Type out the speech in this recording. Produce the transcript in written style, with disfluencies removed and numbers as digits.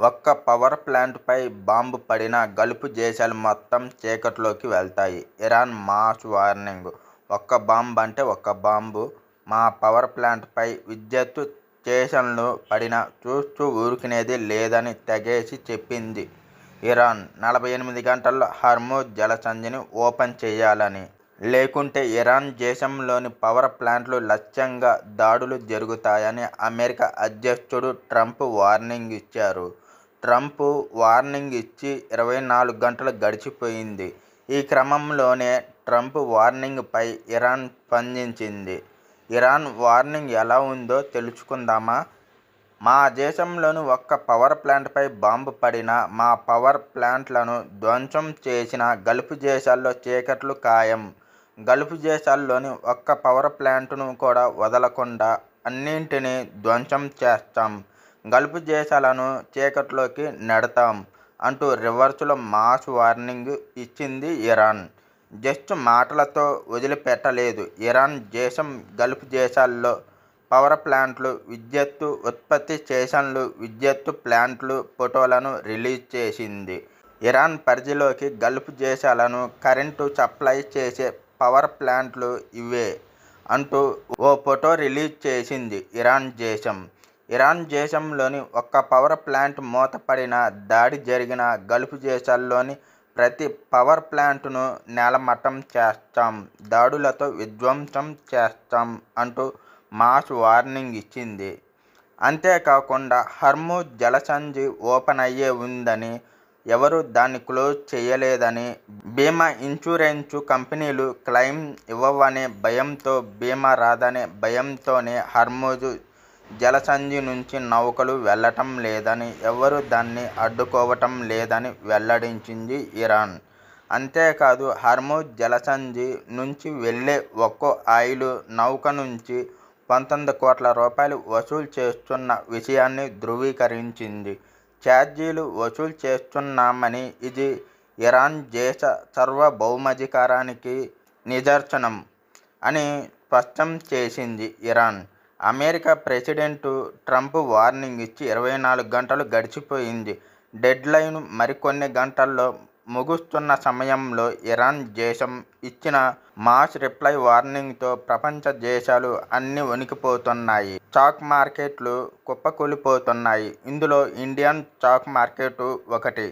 ఒక్క power ప్లాంట్పై bomb పడినా Gulf దేశాలు మొత్తం చీకట్లోకి వెళ్తాయి. Iran mass warning. ఒక్క బాంబు అంటే ఒక్క బాంబు మా పవర్ ప్లాంట్పై విద్యుత్ స్టేషన్లు పడినా చూస్తూ ఊరుకునేది లేదని తెగేసి చెప్పింది ఇరాన్. 48 గంటల్లో హర్మూజ్ జలసంధిని ఓపెన్ చేయాలని. లేకుంటే ఇరాన్ దేశంలోని పవర్ ప్లాంట్లు లక్ష్యంగా దాడులు జరుగుతాయని అమెరికా అధ్యక్షుడు ట్రంప్ వార్నింగ్ ఇచ్చారు. ట్రంప్ వార్నింగ్ ఇచ్చి 24 గంటలు గడిచిపోయింది. ఈ క్రమంలోనే ట్రంప్ వార్నింగ్పై ఇరాన్ స్పందించింది. ఇరాన్ వార్నింగ్ ఎలా ఉందో తెలుసుకుందామా? మా దేశంలోని ఒక్క పవర్ ప్లాంట్పై బాంబు పడినా, మా పవర్ ప్లాంట్లను ధ్వంసం చేసినా గల్ఫ్ దేశాల్లో చీకట్లు ఖాయం. గల్ఫ్ దేశాల్లోని ఒక్క పవర్ ప్లాంట్ను కూడా వదలకుండా అన్నింటినీ ధ్వంసం చేస్తాం. గల్ఫ్ దేశాలను చీకట్లోకి నెడతాం అంటూ రివర్స్లో మాస్ వార్నింగ్ ఇచ్చింది ఇరాన్. జస్ట్ మాటలతో వదిలిపెట్టలేదు ఇరాన్ దేశం. గల్ఫ్ దేశాల్లో పవర్ ప్లాంట్లు, విద్యుత్ ఉత్పత్తి స్టేషన్లు, విద్యుత్ ప్లాంట్లు ఫోటోలను రిలీజ్ చేసింది. ఇరాన్ పరిధిలోకి గల్ఫ్ దేశాలను కరెంటు సప్లై చేసే పవర్ ప్లాంట్లు ఇవే అంటూ ఓ ఫోటో రిలీజ్ చేసింది ఇరాన్ దేశం. ఇరాన్ దేశంలోని ఒక్క పవర్ ప్లాంట్ మూతపడినా, దాడి జరిగిన గల్ఫ్ దేశాల్లోని ప్రతి పవర్ ప్లాంట్ను నేలమట్టం చేస్తాం, దాడులతో విధ్వంసం చేస్తాం అంటూ మాస్ వార్నింగ్ ఇచ్చింది. అంతేకాకుండా హర్మూజ్ జలసంధి ఓపెన్ అయ్యే ఉందని, ఎవరూ దాన్ని క్లోజ్ చేయలేదని, బీమా ఇన్సూరెన్సు కంపెనీలు క్లెయిమ్ ఇవ్వవనే భయంతో, బీమా రాదనే భయంతోనే హర్మూజ్ జలసంధి నుంచి నౌకలు వెళ్లటం లేదని, ఎవరూ దాన్ని అడ్డుకోవటం లేదని వెల్లడించింది ఇరాన్. అంతేకాదు హర్మూజ్ జలసంధి నుంచి వెళ్లే ఒక్కో ఆయిల్ నౌక నుంచి 19 కోట్ల రూపాయలు వసూలు చేస్తున్న విషయాన్ని ధృవీకరించింది. ఛార్జీలు వసూలు చేస్తున్నామని, ఇది ఇరాన్ దేశ సార్వభౌమాధికారానికి నిదర్శనం అని స్పష్టం చేసింది Iran. America president Trump warning ఇచ్చి 24 గంటలు గడిచిపోయింది. డెడ్లైన్ మరికొన్ని గంటల్లో ముగుస్తున్న సమయంలో ఇరాన్ దేశం ఇచ్చిన మాస్ రిప్లై వార్నింగ్తో ప్రపంచ దేశాలు అన్నీ వణికిపోతున్నాయి. స్టాక్ మార్కెట్లు కుప్పకూలిపోతున్నాయి. ఇందులో ఇండియన్ స్టాక్ మార్కెట్ ఒకటి.